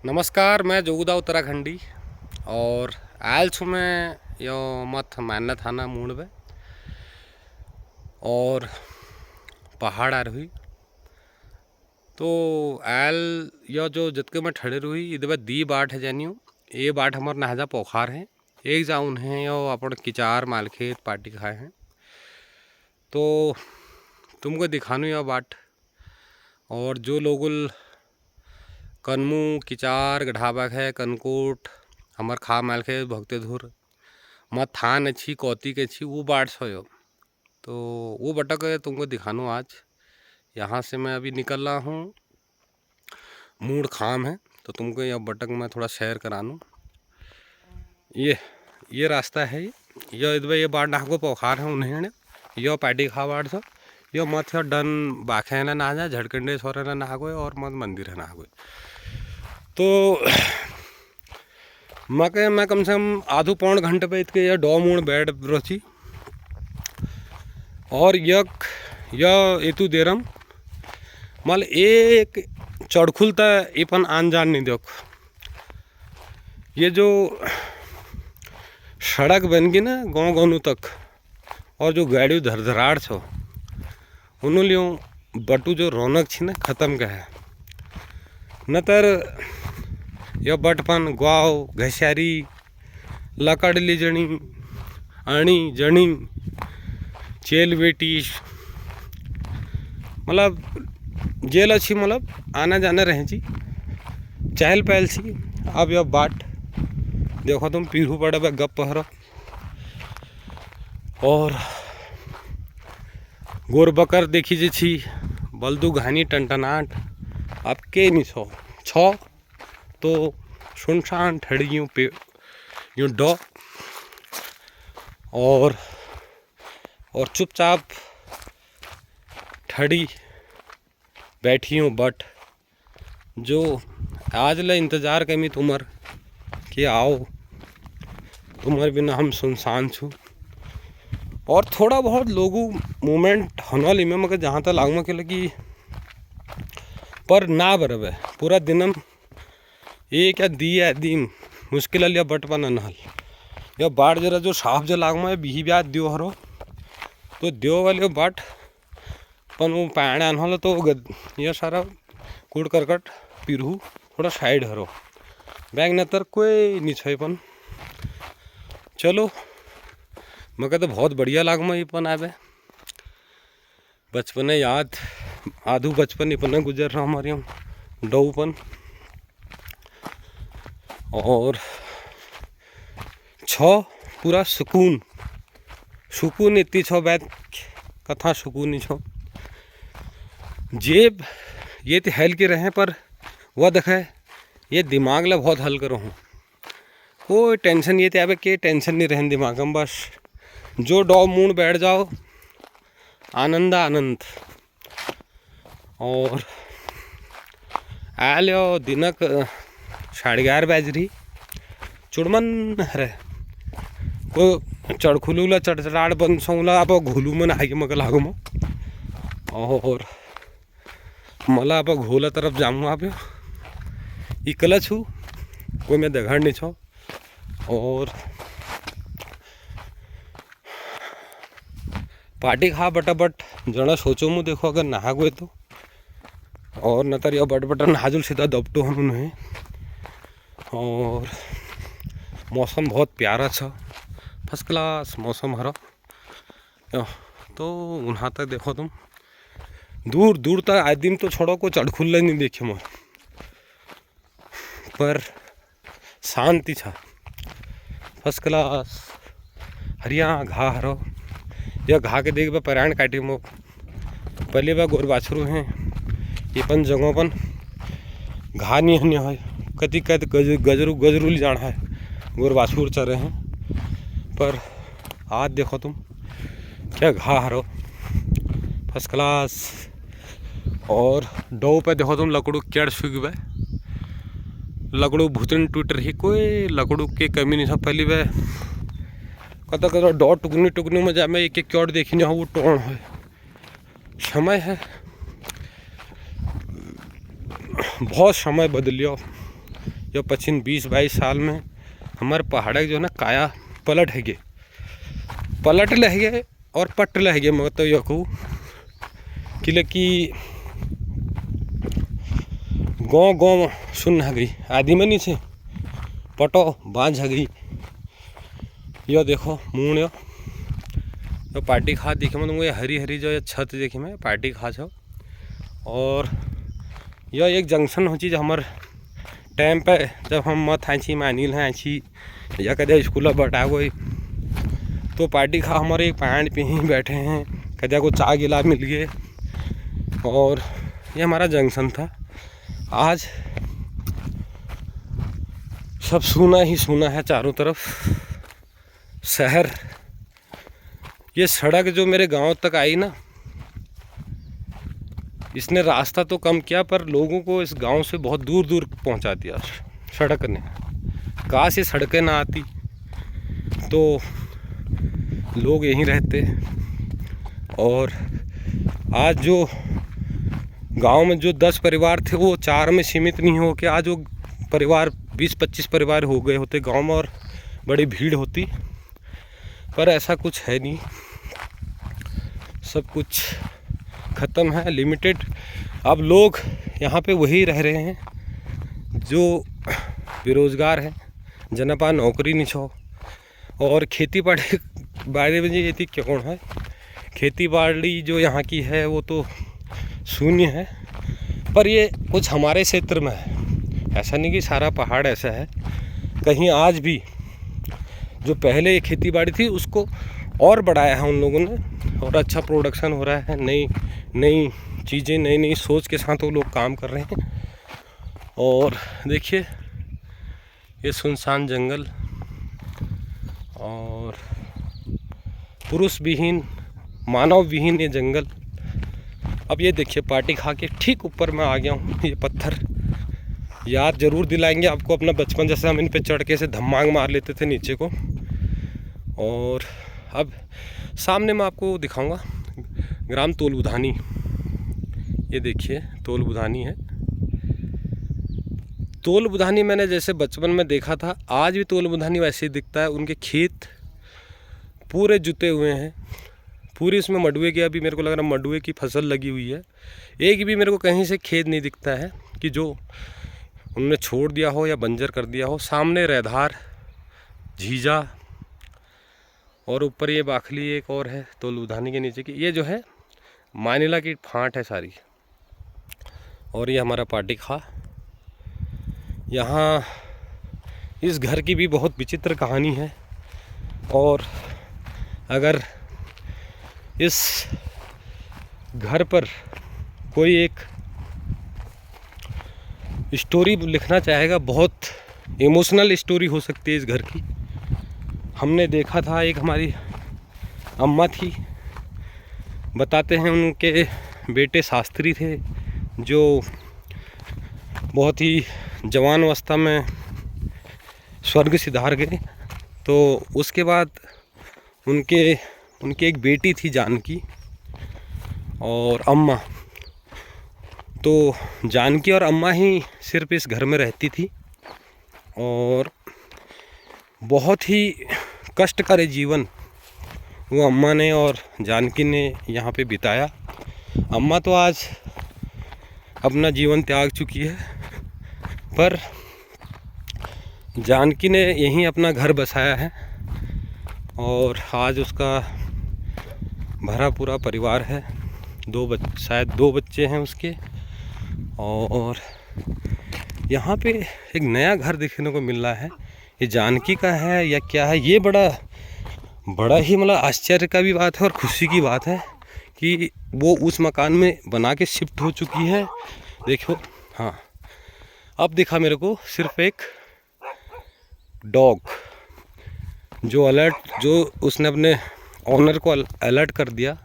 नमस्कार, मैं जोगुदा उत्तराखंडी और आयल छू मैं यो मत मानना थाना मूड में और पहाड़ आ रही तो आयल यो जो जितके मैं ठड़े रही इधर दी बाट है जानी ये बाट हमारे नहाजा पोखार है एक जाउन है यो अपन किचार मालखेत पार्टी खाए हैं तो तुमको दिखानू यह बाट और जो लोगुल कन्मू किचार ढाबा है कनकोट हमार खा मालखे भक्ते धुर मत थान अच्छी कौती के अच्छी वो बाट सोयो तो वो बटक तुमको दिखानू आज। यहाँ से मैं अभी निकल रहा हूँ, मूड खाम है तो तुमको यह बटक मैं थोड़ा शेयर करानू। ये रास्ता है ये इधर ये बाट नाको पोखार है उन्हें यो पार्टी खा बाट सो यो मत डन बाखे ना नहा जा झड़कंडे छोरे ना नहा गए और मत मंदिर है नहा गए तो मैं कम से कम आधो पौन घंटे पे इतके यह डॉ मूड बैठ रोची और एतु देरम मल एक चढ़खुलता इपन आन जान नहीं देख ये जो सड़क बन गई ना गाँव गाँव तक और जो गाड़ी धरधराड़ छो उन्होंने लियो बटू जो रौनक छी ना खत्म का है न तर यह बटपन गाव घसारी लकड़ ली जणी अणी जणी चेल बेटी मतलब जेल अच्छी मतलब आना जाना रहे छी चहल पहल सी। अब यह बाट देखो तुम पीढ़ू पड़े गप पहरो और गोर बकर देखी जे छी बल्दू घानी टनटनाट अब के नहीं छो तो सुनसान ठड़ियों पे यूँ डॉ और चुपचाप ठड़ी बैठी हूँ बट जो आज ले इंतज़ार कमी तुम्हार कि आओ तुम्हारे बिना हम सुनसान छू और थोड़ा बहुत लोगों मूवमेंट होने ली में मगर जहाँ तक लागू के लगी पर ना बरबे पूरा दिनम एक या दी मुश्किल लिया बटपन नहल या बाट जरा जो साफ जो लागू में बिही ब्याज दियो हरो तो दियो वाले बाट पन वो पैण अनहल तो ये सारा कूड़ करकट पिरहू थोड़ा साइड हरो बैग नतर कोई नहीं छे पन चलो मगर तो बहुत बढ़िया लाग में पन आवे बचपन याद आधू बचपन इपन गुजर रहा हमारे यहाँ डऊपन और छो पूरा सुकून इतनी छो बैत कथा सुकून ही छो जेब ये तो हल के रहे पर वह देखे ये दिमाग ला बहुत हल करो हूँ कोई टेंशन ये आवे के टेंशन नहीं रहे दिमाग में बस जो डॉ मूड बैठ जाओ आनंद और आलो दिनक 11:30 बज रही चुड़मन हरे को चढ़खुलूला चढ़चढ़ाड़ बन सौला आप घोलू में आगे मग लागू मो और मला आप घोला तरफ जाऊँ आप इकला छू कोई मैं दगड़ नहीं छो और पार्टी खा बटाबट जना सोचो मु देखो अगर नहा गए तो और न तर यह बटबटा नहाजुल सीधा दबटो हम नहीं और मौसम बहुत प्यारा था फर्स्ट क्लास मौसम हरा तो वहाँ तक देखो तुम दूर दूर तक आदिम तो छोड़ो को चढ़खुल्ला नहीं देखे मोर पर शांति था फर्स्ट क्लास हरिया घा हरो यह घा के देख परायण काटी मो पहले बा गोर बाछरू हैं ये पन जगहों पन घा नहीं हन्य है कति कद गजरू जाना है गोर बाछूर चरे हैं पर आज देखो तुम क्या घा हरो फर्स्ट क्लास और डो पे देखो तुम लकड़ू केड़ सूख बे लकड़ू भूतन टूट रही कोई लकड़ू के कमी नहीं था पहली वे कदा डॉ टुकनी में जा मैं एक क्योड़ देखी नहीं वो टोन है समय है बहुत समय बदलियो यो पछिन 20-22 साल में हमारे पहाड़ जो है ना काया पलट है गे, पलट लह गए और पट लह गए। मैं तो यू कि गाँव गाँव सुन गई आदि में नीचे पटो बांझ गई। यो देखो मूण यो पार्टी खा देखे मैं तुमको, ये हरी हरी जो ये छत देखे मैं पार्टी खा छो। और यह एक जंक्शन हो चीज हमारे टाइम पे जब हम मत आँची मानिल हैं आँची या कदे स्कूल बटा गई तो पार्टी खा हमारे एक पैंट पे ही बैठे हैं, कदे को चाय गिला मिल गए। और ये हमारा जंक्शन था। आज सब सुना ही सुना है चारों तरफ शहर। ये सड़क जो मेरे गांव तक आई ना, इसने रास्ता तो कम किया पर लोगों को इस गांव से बहुत दूर दूर पहुंचा दिया सड़क ने। काश ये सड़कें ना आती तो लोग यहीं रहते। और आज जो गांव में जो 10 परिवार थे वो 4 में सीमित नहीं हो के आज वो परिवार 20-25 परिवार हो गए होते गांव में और बड़ी भीड़ होती। पर ऐसा कुछ है नहीं, सब कुछ ख़त्म है, लिमिटेड। अब लोग यहाँ पे वही रह रहे हैं जो बेरोज़गार हैं, जनपा नौकरी नहीं छो। और खेती बाड़ी में ये थी कौन है, खेती बाड़ी जो यहाँ की है वो तो शून्य है। पर ये कुछ हमारे क्षेत्र में है, ऐसा नहीं कि सारा पहाड़ ऐसा है। कहीं आज भी जो पहले खेती बाड़ी थी उसको और बढ़ाया है उन लोगों ने और अच्छा प्रोडक्शन हो रहा है। नई नई चीज़ें, नई नई सोच के साथ वो लोग काम कर रहे हैं। और देखिए ये सुनसान जंगल और पुरुष विहीन, मानव विहीन ये जंगल। अब ये देखिए पार्टी खा के ठीक ऊपर मैं आ गया हूँ। ये पत्थर याद ज़रूर दिलाएंगे आपको अपना बचपन, जैसे हम इन पे चढ़ के से धमांग मार लेते थे नीचे को। और अब सामने मैं आपको दिखाऊंगा ग्राम तोलबुधानी। ये देखिए तोलबुधानी है। तोलबुधानी मैंने जैसे बचपन में देखा था, आज भी तोलबुधानी वैसे ही दिखता है। उनके खेत पूरे जुते हुए हैं, पूरी इसमें मडुए की, अभी मेरे को लग रहा है मडुए की फसल लगी हुई है। एक भी मेरे को कहीं से खेत नहीं दिखता है कि जो उन्होंने छोड़ दिया हो या बंजर कर दिया हो। सामने रेधार, झीजा और ऊपर ये बाखली एक और है तोलबुधानी के नीचे की। ये जो है मानिला की फांट है सारी। और ये हमारा पार्टी खा। यहाँ इस घर की भी बहुत विचित्र कहानी है। और अगर इस घर पर कोई एक स्टोरी लिखना चाहेगा, बहुत इमोशनल स्टोरी हो सकती है इस घर की। हमने देखा था, एक हमारी अम्मा थी, बताते हैं उनके बेटे शास्त्री थे जो बहुत ही जवान अवस्था में स्वर्ग सिधार गए। तो उसके बाद उनके एक बेटी थी जानकी और अम्मा। तो जानकी और अम्मा ही सिर्फ इस घर में रहती थी और बहुत ही कष्टकारी जीवन वो अम्मा ने और जानकी ने यहाँ पे बिताया। अम्मा तो आज अपना जीवन त्याग चुकी है, पर जानकी ने यहीं अपना घर बसाया है और आज उसका भरा पूरा परिवार है। शायद दो बच्चे हैं उसके। और यहाँ पे एक नया घर देखने को मिल रहा है। ये जानकी का है या क्या है, ये बड़ा ही मतलब आश्चर्य का भी बात है और खुशी की बात है कि वो उस मकान में बना के शिफ्ट हो चुकी है। देखो, हाँ, अब दिखा मेरे को सिर्फ एक डॉग जो उसने अपने ऑनर को अलर्ट कर दिया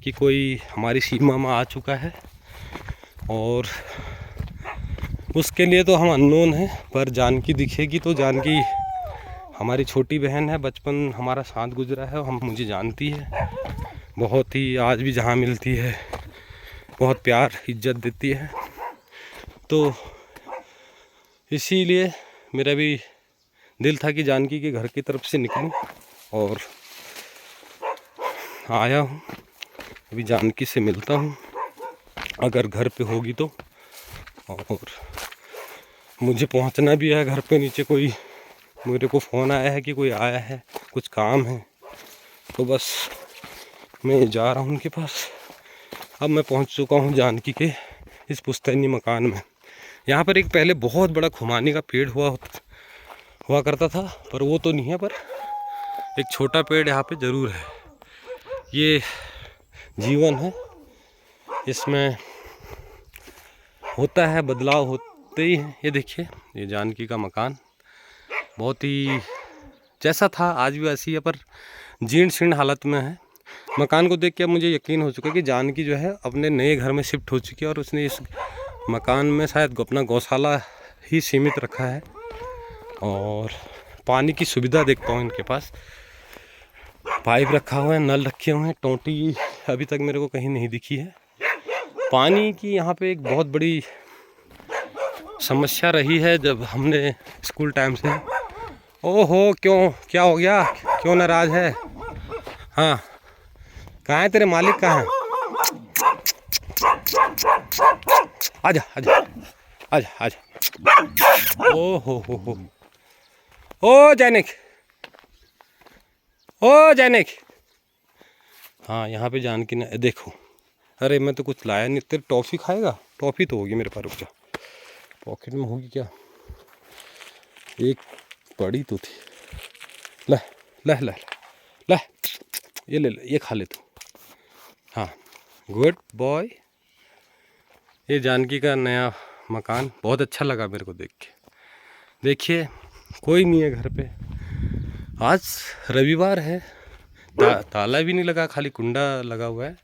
कि कोई हमारी सीमा में आ चुका है। और उसके लिए तो हम अननोन हैं, पर जानकी दिखेगी तो जानकी हमारी छोटी बहन है, बचपन हमारा साथ गुजरा है, मुझे जानती है बहुत ही। आज भी जहाँ मिलती है बहुत प्यार इज्जत देती है। तो इसीलिए मेरा भी दिल था कि जानकी के घर की तरफ से निकलूं और आया हूँ। अभी जानकी से मिलता हूँ अगर घर पे होगी तो, और मुझे पहुँचना भी है घर पे। नीचे कोई मेरे को फ़ोन आया है कि कोई आया है, कुछ काम है, तो बस मैं जा रहा हूँ उनके पास। अब मैं पहुँच चुका हूँ जानकी के इस पुश्तैनी मकान में। यहाँ पर एक पहले बहुत बड़ा खुमानी का पेड़ हुआ करता था, पर वो तो नहीं है, पर एक छोटा पेड़ यहाँ पे ज़रूर है। ये जीवन है, इसमें होता है, बदलाव होते ही हैं। ये देखिए, ये जानकी का मकान बहुत ही जैसा था आज भी वैसी है, पर जीर्ण शीर्ण हालत में है। मकान को देख के अब मुझे यकीन हो चुका है कि जानकी जो है अपने नए घर में शिफ्ट हो चुकी है और उसने इस मकान में शायद अपना गौशाला ही सीमित रखा है। और पानी की सुविधा देखता हूँ इनके पास, पाइप रखा हुआ है, नल रखे हुए हैं। टोंटी अभी तक मेरे को कहीं नहीं दिखी है। पानी की यहाँ पे एक बहुत बड़ी समस्या रही है जब हमने स्कूल टाइम से। ओहो, क्यों, क्या हो गया, क्यों नाराज है? हाँ, कहाँ है तेरे मालिक, कहाँ है? आजा आजा आजा आजा। ओ हो ओ जैनिक, ओ जैनिक। हाँ, यहाँ पे जानकी ने, देखो, अरे मैं तो कुछ लाया नहीं। तेरे टॉफ़ी खाएगा? टॉफ़ी तो होगी मेरे पास, रुक जा, पॉकेट में होगी क्या? एक पड़ी तो थी, ले ले ले ले, ये ले ले, ये खा ले तू। हाँ, गुड बॉय। ये जानकी का नया मकान बहुत अच्छा लगा मेरे को देख के। देखिए, कोई नहीं है घर पे, आज रविवार है, ताला भी नहीं लगा, खाली कुंडा लगा हुआ है।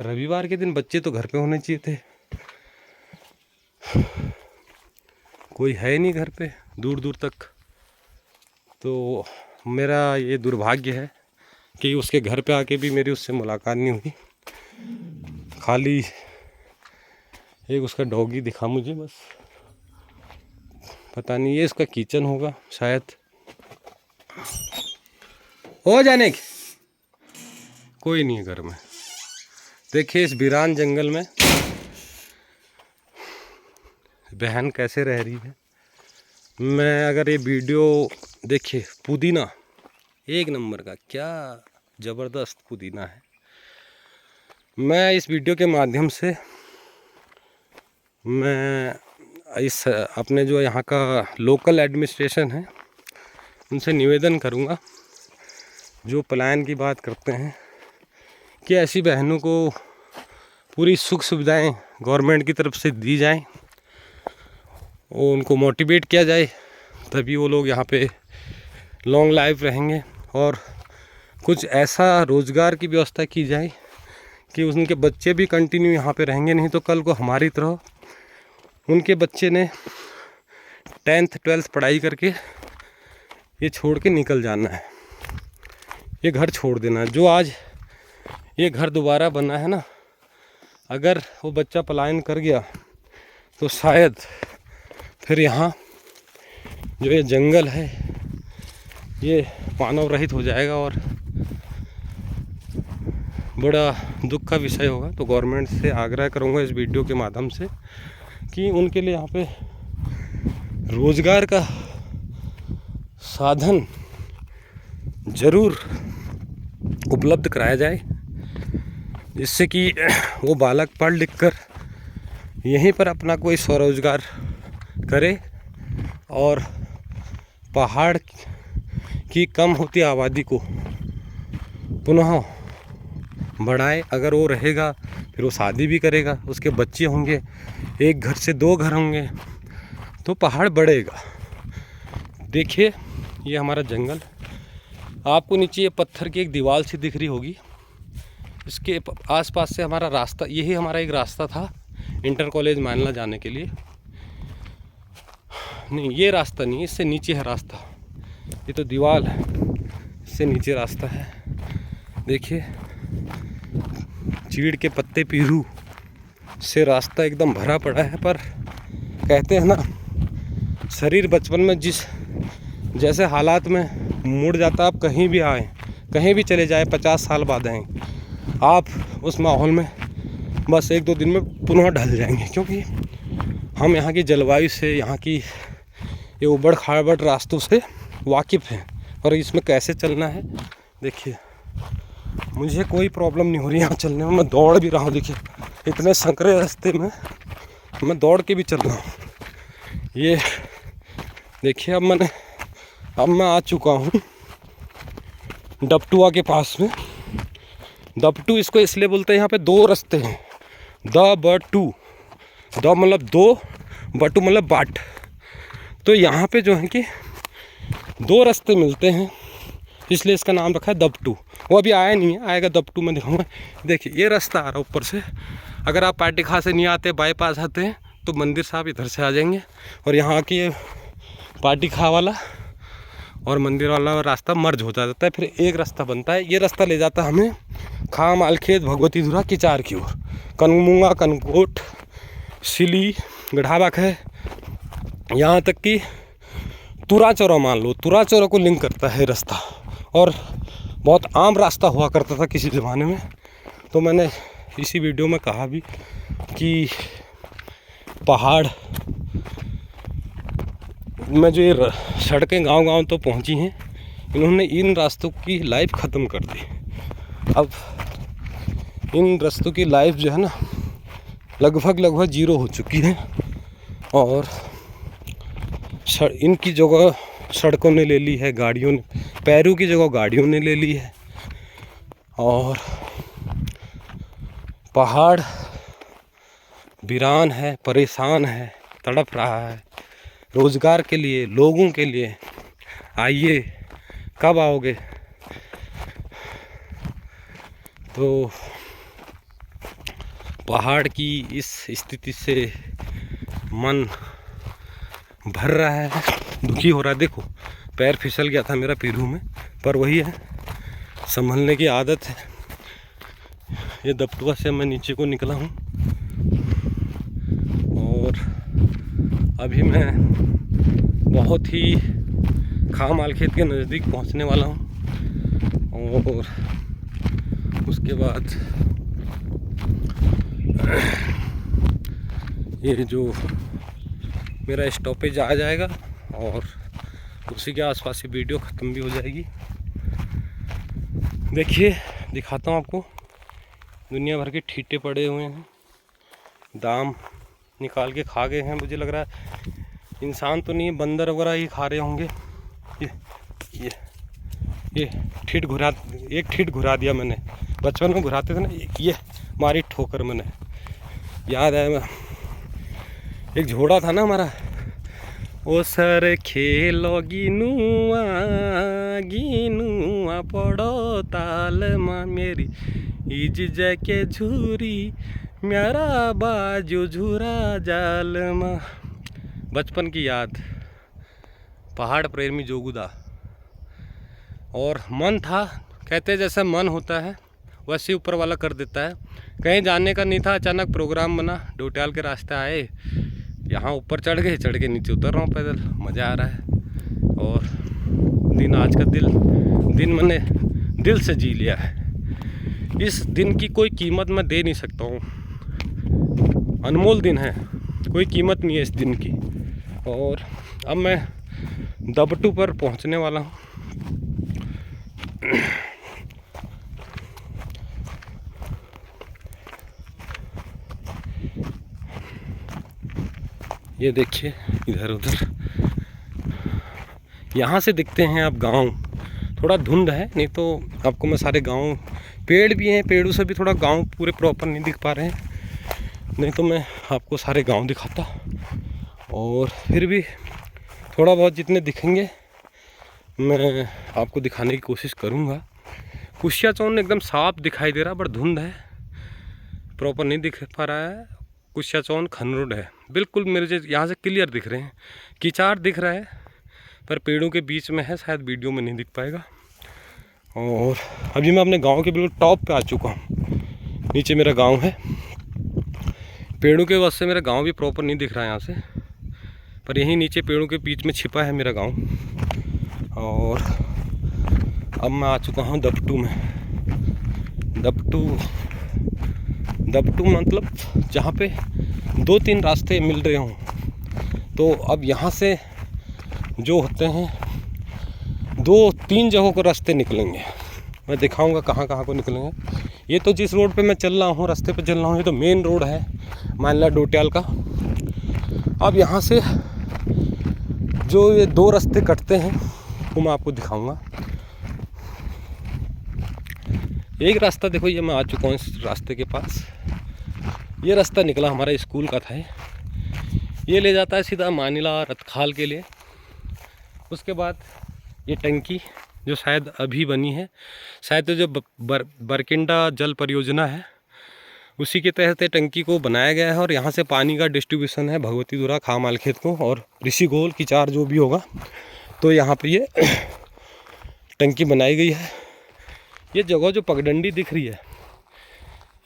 रविवार के दिन बच्चे तो घर पे होने चाहिए थे, कोई है नहीं घर पे दूर दूर तक। तो मेरा ये दुर्भाग्य है कि उसके घर पे आके भी मेरी उससे मुलाकात नहीं हुई। खाली एक उसका डॉगी दिखा मुझे बस। पता नहीं, ये इसका किचन होगा शायद। हो जाने की कोई नहीं है घर में। देखिए, इस वीरान जंगल में बहन कैसे रह रही है। मैं अगर ये वीडियो देखिए, पुदीना एक नंबर का, क्या ज़बरदस्त पुदीना है। मैं इस वीडियो के माध्यम से मैं इस अपने जो यहाँ का लोकल एडमिनिस्ट्रेशन है उनसे निवेदन करूँगा, जो पलायन की बात करते हैं, कि ऐसी बहनों को पूरी सुख सुविधाएं गवर्नमेंट की तरफ से दी जाएं और उनको मोटिवेट किया जाए, तभी वो लोग यहाँ पे लॉन्ग लाइफ रहेंगे। और कुछ ऐसा रोज़गार की व्यवस्था की जाए कि उनके बच्चे भी कंटिन्यू यहाँ पे रहेंगे। नहीं तो कल को हमारी तरह उनके बच्चे ने 10th 12th पढ़ाई करके ये छोड़ के निकल जाना है, ये घर छोड़ देना है। जो आज ये घर दोबारा बना है ना, अगर वो बच्चा पलायन कर गया तो शायद फिर यहाँ जो ये जंगल है ये मानव रहित हो जाएगा और बड़ा दुख का विषय होगा। तो गवर्नमेंट से आग्रह करूँगा इस वीडियो के माध्यम से कि उनके लिए यहाँ पे रोज़गार का साधन ज़रूर उपलब्ध कराया जाए, जिससे कि वो बालक पढ़ लिख कर यहीं पर अपना कोई स्वरोजगार करे और पहाड़ की कम होती आबादी को पुनः बढ़ाए। अगर वो रहेगा फिर वो शादी भी करेगा, उसके बच्चे होंगे, एक घर से 2 घर होंगे, तो पहाड़ बढ़ेगा। देखिए, ये हमारा जंगल, आपको नीचे ये पत्थर की एक दीवार सी दिख रही होगी, इसके आसपास से हमारा रास्ता, यही हमारा एक रास्ता था इंटर कॉलेज मानला जाने के लिए। नहीं, ये रास्ता नहीं, इससे नीचे है रास्ता, ये तो दीवार है, इससे नीचे रास्ता है। देखिए, चीड़ के पत्ते पीरू से रास्ता एकदम भरा पड़ा है, पर कहते हैं ना, शरीर बचपन में जिस जैसे हालात में मुड़ जाता, आप कहीं भी आए, कहीं भी चले जाए, 50 साल बाद आए, आप उस माहौल में बस 1-2 दिन में पुनः ढल जाएंगे। क्योंकि हम यहाँ की जलवायु से, यहाँ की ये उबड़ खाबड़ रास्तों से वाकिफ़ हैं और इसमें कैसे चलना है। देखिए, मुझे कोई प्रॉब्लम नहीं हो रही यहाँ चलने में, मैं दौड़ भी रहा हूँ। देखिए, इतने संकरे रास्ते में मैं दौड़ के भी चल रहा हूँ। ये देखिए, अब मैं आ चुका हूँ डपटुआ के पास में। डपटू इसको इसलिए बोलते हैं, यहाँ पे 2 रास्ते हैं, द बटू, द मतलब 2, बटू मतलब बाट। तो यहाँ पे जो है कि 2 रास्ते मिलते हैं, इसलिए इसका नाम रखा है दपटू। वो अभी आया नहीं है, आएगा दपटू में दिखाऊंगा। देखिए, ये रास्ता आ रहा है ऊपर से। अगर आप पाटीखा से नहीं आते, बाईपास आते हैं, तो मंदिर साहब इधर से आ जाएंगे और यहाँ की ये पाटीखा वाला और मंदिर वाला रास्ता मर्ज हो जाता है, फिर एक रास्ता बनता है। ये रास्ता ले जाता है हमें खाम आलखेत, भगवती धुरा, किचार की ओर, कनमुंगा, कनकोट, सिली, गढ़ाबाक है, यहाँ तक कि तुरा चौरा मान लो, तुरा चौरा को लिंक करता है रास्ता। और बहुत आम रास्ता हुआ करता था किसी ज़माने में। तो मैंने इसी वीडियो में कहा भी कि पहाड़ में जो ये सड़कें गांव-गांव तो पहुंची हैं, इन्होंने इन रास्तों की लाइफ ख़त्म कर दी। अब इन रास्तों की लाइफ जो है ना, लगभग 0 हो चुकी है। और इनकी जगह सड़कों ने ले ली है, गाड़ियों ने, पैरों की जगह गाड़ियों ने ले ली है। और पहाड़ वीरान है, परेशान है, तड़प रहा है रोज़गार के लिए, लोगों के लिए। आइए, कब आओगे? तो पहाड़ की इस स्थिति से मन भर रहा है, दुखी हो रहा है। देखो, पैर फिसल गया था मेरा पीरू में, पर वही है, संभलने की आदत है। ये दपटुआ से मैं नीचे को निकला हूँ और अभी मैं बहुत ही खाम आलखेत के नज़दीक पहुँचने वाला हूँ। और उसके बाद ये जो मेरा स्टॉपेज आ जाएगा और उसी के आसपास ही वीडियो ख़त्म भी हो जाएगी। देखिए, दिखाता हूँ आपको, दुनिया भर के ठीटे पड़े हुए हैं, दाम निकाल के खा गए हैं। मुझे लग रहा है इंसान तो नहीं, बंदर वगैरह ही खा रहे होंगे। ये ठीट घुरा, एक ठीट घुरा दिया मैंने, बचपन में घुराते थे ना, ये मारी ठोकर मैंने, याद है। एक झोड़ा था ना हमारा, ओ सर खेलो गिनुआ पड़ो ताल माँ मेरी, इज जाके झूरी मेरा बाजू झूरा जाल माँ। बचपन की याद, पहाड़ प्रेमी जोगुदा। और मन था, कहते जैसा मन होता है वैसे ऊपर वाला कर देता है। कहीं जाने का नहीं था, अचानक प्रोग्राम बना, डोट्याल के रास्ते आए, यहाँ ऊपर चढ़ गए, चढ़ के नीचे उतर रहा हूँ पैदल, मज़ा आ रहा है। और दिन, आज का दिन मैंने दिल से जी लिया है। इस दिन की कोई कीमत मैं दे नहीं सकता हूँ, अनमोल दिन है, कोई कीमत नहीं है इस दिन की। और अब मैं दपटू पर पहुँचने वाला हूँ। ये देखिए, इधर उधर यहाँ से दिखते हैं आप गांव, थोड़ा धुंध है, नहीं तो आपको मैं सारे गांव, पेड़ भी हैं, पेड़ों से भी थोड़ा गांव पूरे प्रॉपर नहीं दिख पा रहे हैं, नहीं तो मैं आपको सारे गांव दिखाता। और फिर भी थोड़ा बहुत जितने दिखेंगे मैं आपको दिखाने की कोशिश करूँगा। कुशिया चौन एकदम साफ दिखाई दे रहा, बट धुंध है, प्रॉपर नहीं दिख पा रहा है। कुशिया चौन खनरोड है, बिल्कुल मेरे यहाँ से क्लियर दिख रहे हैं। किचार दिख रहा है पर पेड़ों के बीच में है, शायद वीडियो में नहीं दिख पाएगा। और अभी मैं अपने गांव के बिल्कुल टॉप पे आ चुका हूँ, नीचे मेरा गांव है। पेड़ों के वजह से मेरा गांव भी प्रॉपर नहीं दिख रहा है यहाँ से, पर यहीं नीचे पेड़ों के बीच में छिपा है मेरा गांव। और अब मैं आ चुका हूं दपटू में। दपटू मतलब जहाँ पे 2-3 रास्ते मिल रहे हों। तो अब यहाँ से जो होते हैं 2-3 जगहों को रास्ते निकलेंगे। मैं दिखाऊंगा कहाँ कहाँ को निकलेंगे। ये तो जिस रोड पे मैं चल रहा हूँ, रास्ते पे चल रहा हूँ, ये तो मेन रोड है मानला डोट्याल का। अब यहाँ से जो ये 2 रास्ते कटते हैं वो मैं आपको दिखाऊंगा। एक रास्ता देखो, ये मैं आ चुका हूँ इस रास्ते के पास। ये रास्ता निकला हमारा स्कूल का था। ये ले जाता है सीधा मानिला रतखाल के लिए। उसके बाद ये टंकी जो शायद अभी बनी है, शायद तो जो बरकिंडा जल परियोजना है उसी के तहत टंकी को बनाया गया है। और यहाँ से पानी का डिस्ट्रीब्यूशन है भगवतीधुरा, खामालखेत को और ऋषिगोल किचार जो भी होगा। तो यहाँ पे ये टंकी बनाई गई है। ये जगह जो पगडंडी दिख रही है,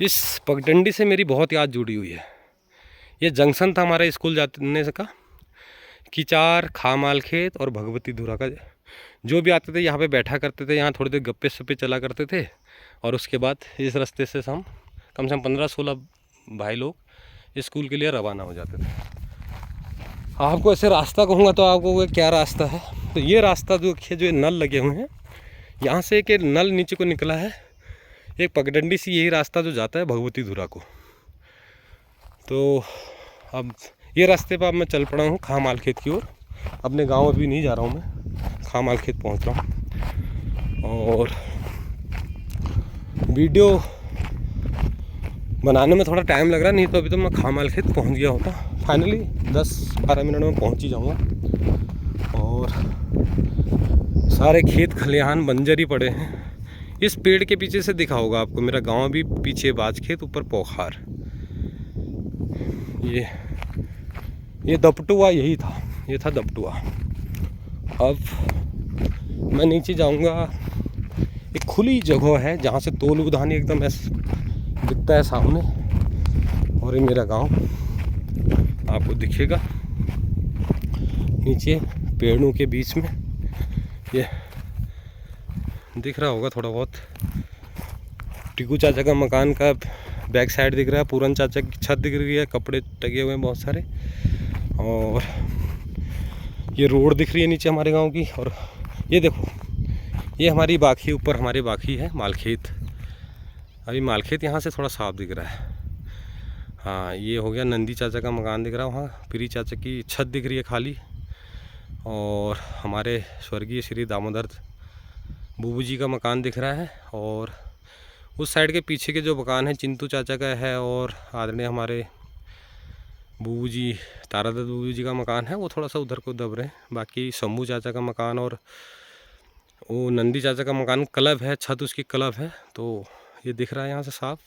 इस पगडंडी से मेरी बहुत याद जुड़ी हुई है। ये जंक्शन था हमारे स्कूल जाने का, किचार, खामालखेत और भगवतीधुरा का। जो भी आते थे यहाँ पे बैठा करते थे, यहाँ थोड़ी देर गप्पे सप्पे चला करते थे। और उसके बाद इस रास्ते से हम कम से कम 15-16 भाई लोग स्कूल के लिए रवाना हो जाते थे। आपको ऐसे रास्ता कहूँगा तो आपको क्या रास्ता है, तो ये रास्ता जो नल लगे हुए हैं, यहाँ से एक नल नीचे को निकला है, एक पगडंडी से यही रास्ता जो जाता है भगवतीधुरा को। तो अब ये रास्ते पर अब मैं चल पड़ा हूँ खामालखेत की ओर। अपने गांव अभी नहीं जा रहा हूँ, मैं खामालखेत पहुँच रहा हूँ। और वीडियो बनाने में थोड़ा टाइम लग रहा है, नहीं तो अभी तो मैं खामालखेत पहुँच गया होता। फाइनली 10-12 मिनट में पहुँच ही जाऊँगा। और सारे खेत खलिहान बंजर ही पड़े हैं। इस पेड़ के पीछे से दिखा होगा आपको मेरा गांव भी, पीछे बाजखेत, ऊपर पोखार। ये दपटुआ यही था, ये था दपटुआ। अब मैं नीचे जाऊंगा। एक खुली जगह है जहाँ से तोल उधानी एकदम ऐसा दिखता है सामने। और ये मेरा गांव आपको दिखेगा नीचे पेड़ों के बीच में। ये दिख रहा होगा थोड़ा बहुत। टिकू चाचा का मकान का बैक साइड दिख रहा है, पूरन चाचा की छत दिख रही है, कपड़े टंगे हुए हैं बहुत सारे। और ये रोड दिख रही है नीचे हमारे गांव की। और ये देखो, ये हमारी बाखी, ऊपर हमारी बाखी है मालखेत। अभी मालखेत यहाँ से थोड़ा साफ दिख रहा है। हाँ, ये हो गया नंदी चाचा का मकान दिख रहा है, वहाँ प्री चाचा की छत दिख रही है खाली। और हमारे स्वर्गीय श्री दामोदर बूबू जी का मकान दिख रहा है। और उस साइड के पीछे के जो मकान है चिंटू चाचा का है, और आदरणीय हमारे बूबू जी, तारादत्त बूबू जी का मकान है, वो थोड़ा सा उधर को दब रहे हैं। बाकी शंभू चाचा का मकान और वो नंदी चाचा का मकान क्लब है, छत उसकी क्लब है। तो ये दिख रहा है यहाँ से साफ।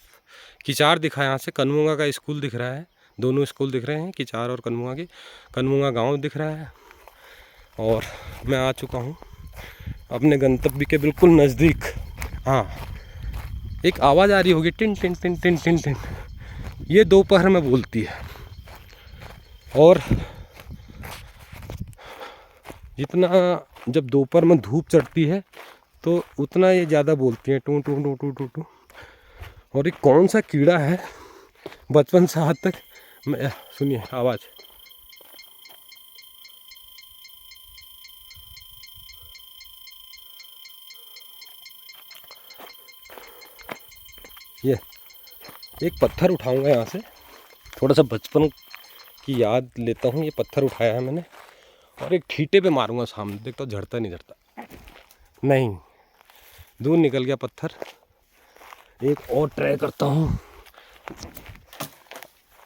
किचार दिखा है यहाँ से, कनमुंगा का स्कूल दिख रहा है, दोनों स्कूल दिख रहे हैं, किचार और कनमुंगा की। कनमुंगा गाँव दिख रहा है। और मैं आ चुका हूँ अपने गंतव्य के बिल्कुल नज़दीक। हाँ, एक आवाज़ आ रही होगी, tin tin tin tin tin tin. ये दोपहर में बोलती है। और जितना जब दोपहर में धूप चढ़ती है तो उतना ये ज़्यादा बोलती है, टू टू टू टू टू टू। और ये कौन सा कीड़ा है, बचपन से आज तक मैं, सुनिए आवाज़। ये एक पत्थर उठाऊंगा यहाँ से, थोड़ा सा बचपन की याद लेता हूँ। ये पत्थर उठाया है मैंने और एक ठीटे पे मारूंगा सामने, देखता झड़ता नहीं झड़ता। नहीं, दूर निकल गया पत्थर। एक और ट्राई करता हूँ।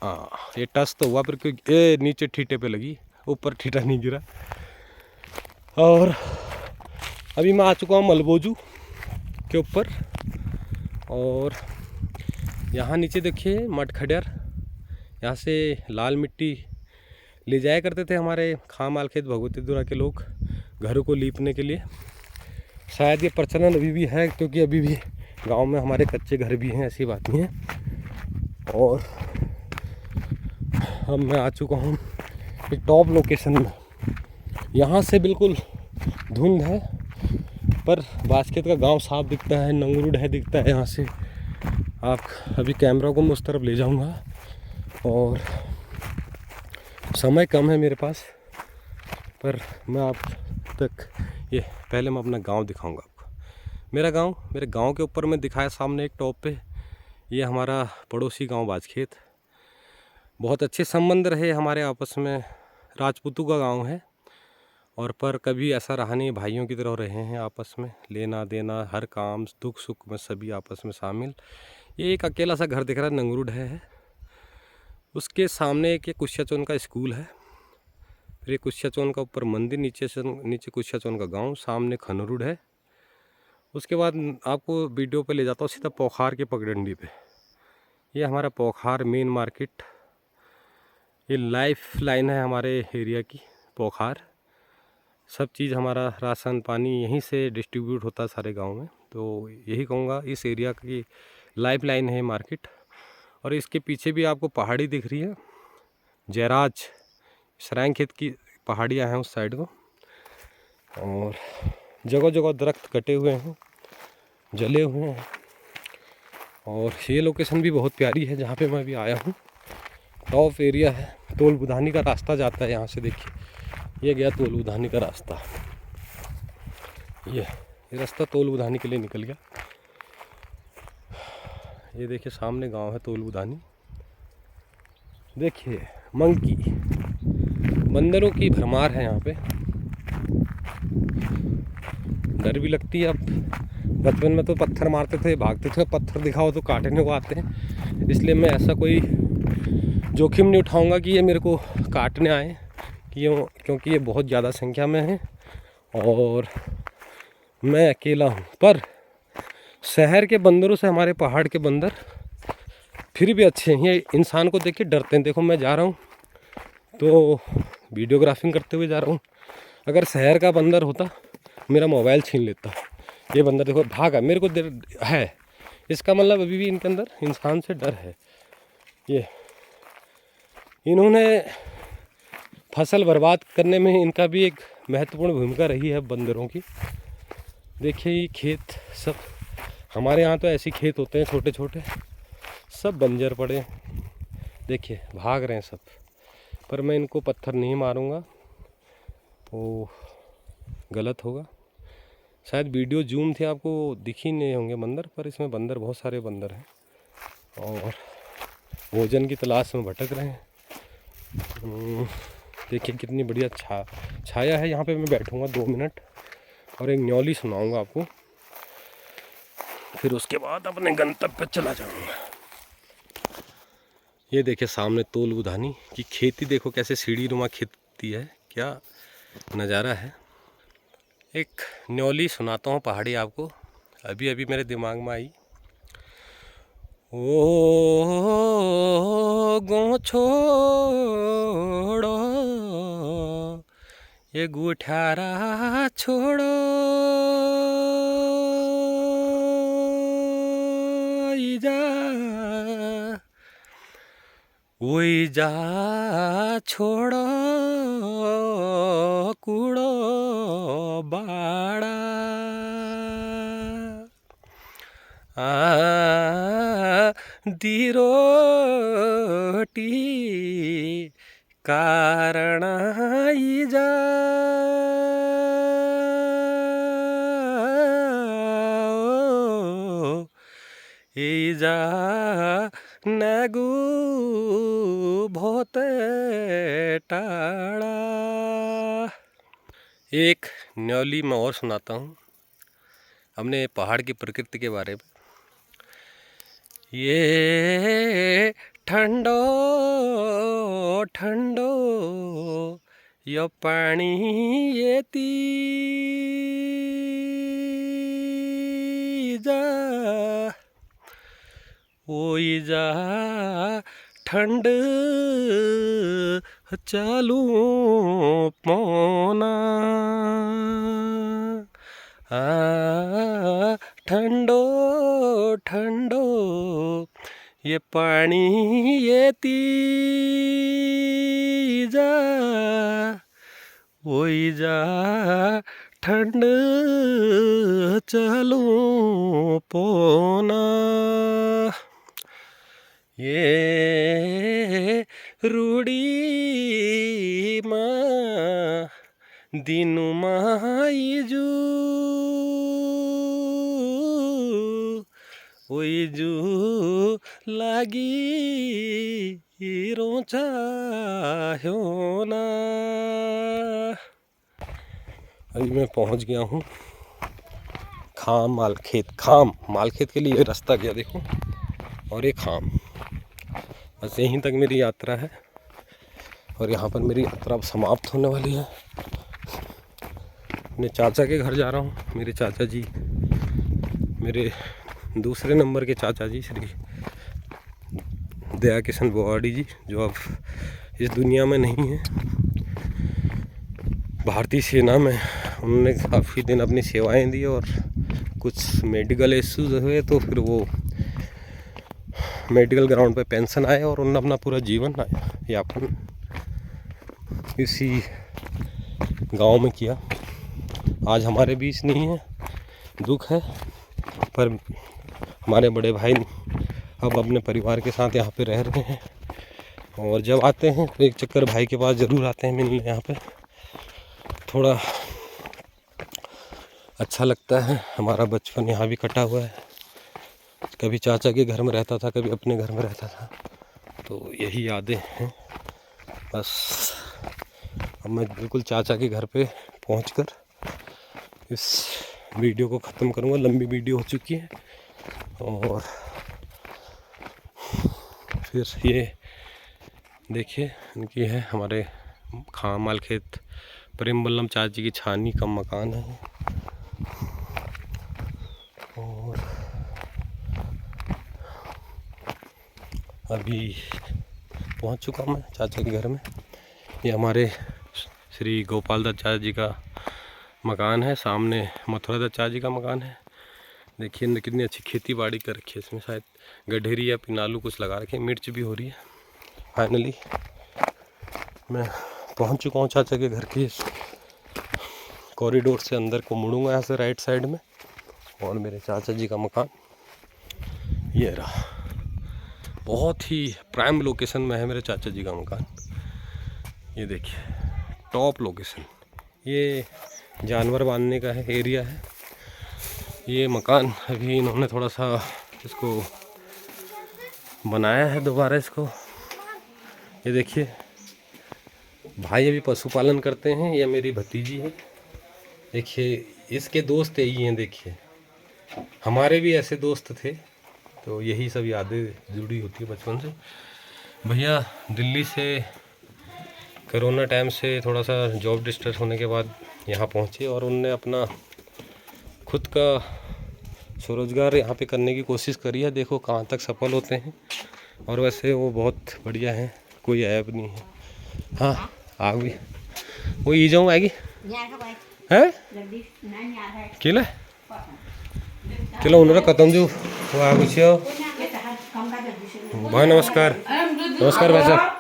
हाँ, ये टच तो हुआ, फिर क्योंकि नीचे ठीटे पे लगी, ऊपर ठीटा नहीं गिरा। और अभी मैं आ चुका हूँ मलबोजू के ऊपर। और यहाँ नीचे देखिए मट खड्यार, यहाँ से लाल मिट्टी ले जाया करते थे हमारे खामालखेत भगवतीधुरा के लोग घरों को लीपने के लिए। शायद ये प्रचलन अभी भी है, क्योंकि अभी भी गांव में हमारे कच्चे घर भी हैं, ऐसी बात नहीं है। और अब मैं आ चुका हूँ एक टॉप लोकेशन में। यहाँ से बिल्कुल धुंध है पर बास्केट का गांव साफ दिखता है, नंगरूड है दिखता है यहाँ से। आप अभी कैमरा को मैं उस तरफ ले जाऊँगा और समय कम है मेरे पास, पर मैं आप तक ये पहले मैं अपना गांव दिखाऊंगा आपको। मेरे गांव के ऊपर में दिखाया सामने एक टॉप पे, ये हमारा पड़ोसी गांव बाजखेत। बहुत अच्छे संबंध रहे हमारे आपस में, राजपूतों का गांव है और पर कभी ऐसा रहा नहीं, भाइयों की तरह रहे हैं आपस में, लेना देना हर काम दुख सुख में सभी आपस में शामिल। ये एक अकेला सा घर दिख रहा है, नंगरूड है। उसके सामने एक कुशियाचौन का स्कूल है, फिर ये कुशियाचौन का ऊपर मंदिर, नीचे कुशियाचौन का गांव, सामने खनरूड है। उसके बाद आपको वीडियो पे ले जाता हूँ सीधा पोखार के पगडंडी पे। ये हमारा पोखार मेन मार्केट, ये लाइफ लाइन है हमारे एरिया की। पोखार सब चीज़ हमारा राशन पानी यहीं से डिस्ट्रीब्यूट होता है सारे गांव में, तो यही कहूँगा इस एरिया की लाइफ लाइन है मार्केट। और इसके पीछे भी आपको पहाड़ी दिख रही है, जयराज सराय खेत की पहाड़ियाँ हैं उस साइड को। और जगह जगह दरख्त कटे हुए हैं, जले हुए हैं। और ये लोकेशन भी बहुत प्यारी है जहाँ पे मैं अभी आया हूँ। टॉप एरिया है, तोल बुधानी का रास्ता जाता है यहाँ से। देखिए ये गया तोल बुधानी का रास्ता, ये रास्ता तोल बुधानी के लिए निकल गया। ये देखिए सामने गांव है तोल बुधानी। देखिए मंकी, बंदरों की भरमार है यहाँ पे, डर भी लगती है। अब बचपन में तो पत्थर मारते थे, भागते थे, पत्थर दिखाओ तो काटने को आते हैं, इसलिए मैं ऐसा कोई जोखिम नहीं उठाऊंगा कि ये मेरे को काटने आए, क्योंकि ये बहुत ज़्यादा संख्या में है और मैं अकेला हूँ। पर शहर के बंदरों से हमारे पहाड़ के बंदर फिर भी अच्छे हैं। ये इंसान को देख के डरते हैं। देखो मैं जा रहा हूँ तो वीडियोग्राफिंग करते हुए जा रहा हूँ, अगर शहर का बंदर होता मेरा मोबाइल छीन लेता। ये बंदर देखो भागा, मेरे को डर है, इसका मतलब अभी भी इनके अंदर इंसान से डर है। ये इन्होंने फसल बर्बाद करने में इनका भी एक महत्वपूर्ण भूमिका रही है बंदरों की। देखिए ये खेत सब, हमारे यहाँ तो ऐसे खेत होते हैं छोटे छोटे, सब बंजर पड़े। देखिए भाग रहे हैं सब, पर मैं इनको पत्थर नहीं मारूंगा, वो गलत होगा। शायद वीडियो जूम थे, आपको दिख ही नहीं होंगे बंदर, पर इसमें बंदर बहुत सारे बंदर हैं और भोजन की तलाश में भटक रहे हैं। देखिए कितनी बढ़िया छाया है। यहाँ पे मैं बैठूंगा 2 मिनट और एक न्योली सुनाऊंगा आपको, फिर उसके बाद अपने गंतव्य पर चला जाऊंगा। ये देखिए सामने तोल बुधानी की खेती, देखो कैसे सीढ़ी नुमा खेती है, क्या नज़ारा है। एक न्योली सुनाता हूँ पहाड़ी आपको, अभी अभी मेरे दिमाग में आई। ओ गो छोड़ो ये गुठारा छोड़ो, वही जा छोड़ो कूड़ो बाड़ा, दी रोटी कारण जा जा नगु बहुत टाड़ा। एक न्योली मैं और सुनाता हूँ हमने पहाड़ की प्रकृति के बारे में। ये ठंडो ठंडो यो पानी येती जा, ओई जा ठंड चालू पौना, ठंडो ठंडो ये पानी येती जा वही जा ठंड चलू पोना ये रूड़ी माँ दिनु माईजू वही जू लागी रोचा होना। अभी मैं पहुंच गया हूँ खाम मालखेत। खाम मालखेत के लिए रास्ता गया देखो, और ये खाम, बस यहीं तक मेरी यात्रा है। और यहाँ पर मेरी यात्रा अब समाप्त होने वाली है। अपने चाचा के घर जा रहा हूँ। मेरे चाचा जी, मेरे दूसरे नंबर के चाचा जी श्री दया किशन बोवाड़ी जी, जो अब इस दुनिया में नहीं है, भारतीय सेना में। उन्होंने काफ़ी दिन अपनी सेवाएं दी और कुछ मेडिकल इश्यूज हुए तो फिर वो मेडिकल ग्राउंड पे पेंशन आए और उन्होंने अपना पूरा जीवन यापन इसी गांव में किया। आज हमारे बीच नहीं है, दुख है, पर हमारे बड़े भाई अब अपने परिवार के साथ यहाँ पे रह रहे हैं। और जब आते हैं तो एक चक्कर भाई के पास ज़रूर आते हैं मिलने। यहाँ पे थोड़ा अच्छा लगता है। हमारा बचपन यहाँ भी कटा हुआ है। कभी चाचा के घर में रहता था, कभी अपने घर में रहता था, तो यही यादें हैं बस। अब मैं बिल्कुल चाचा के घर पे पहुंचकर इस वीडियो को ख़त्म करूंगा। लंबी वीडियो हो चुकी है। और फिर ये देखिए, इनकी है हमारे खाम मालखेत प्रेम बल्लम चाची की छानी का मकान है। और अभी पहुंच चुका मैं चाचा के घर में। ये हमारे श्री गोपाल दत्त चाचा जी का मकान है। सामने मथुरा दत्त चाचा जी का मकान है। देखिए इनने कितनी अच्छी खेती बाड़ी कर रखी है। इसमें शायद गडेरी या पिनालू कुछ लगा रखे हैं। मिर्च भी हो रही है। फाइनली मैं पहुंच चुका हूं चाचा के घर के कॉरिडोर से। अंदर को मुड़ूंगा यहाँ से राइट साइड में, और मेरे चाचा जी का मकान ये रहा। बहुत ही प्राइम लोकेशन में है मेरे चाचा जी का मकान। ये देखिए टॉप लोकेशन। ये जानवर बांधने का है एरिया है। ये मकान अभी इन्होंने थोड़ा सा इसको बनाया है दोबारा इसको। ये देखिए भाई अभी पशुपालन करते हैं। ये मेरी भतीजी है। देखिए इसके दोस्त यही हैं। देखिए हमारे भी ऐसे दोस्त थे, तो यही सब यादें जुड़ी होती है बचपन से। भैया दिल्ली से कोरोना टाइम से थोड़ा सा जॉब डिस्टर्ब होने के बाद यहाँ पहुँचे, और उनने अपना खुद का स्वरोजगार यहाँ पे करने की कोशिश करी है। देखो कहाँ तक सफल होते हैं। और वैसे वो बहुत बढ़िया हैं, कोई ऐप नहीं है। हाँ आ गई वो ई जाऊँ आएगी है किला किला उन्होंने खत्म जो वो आ कुछ भाई। नमस्कार नमस्कार भाई साहब।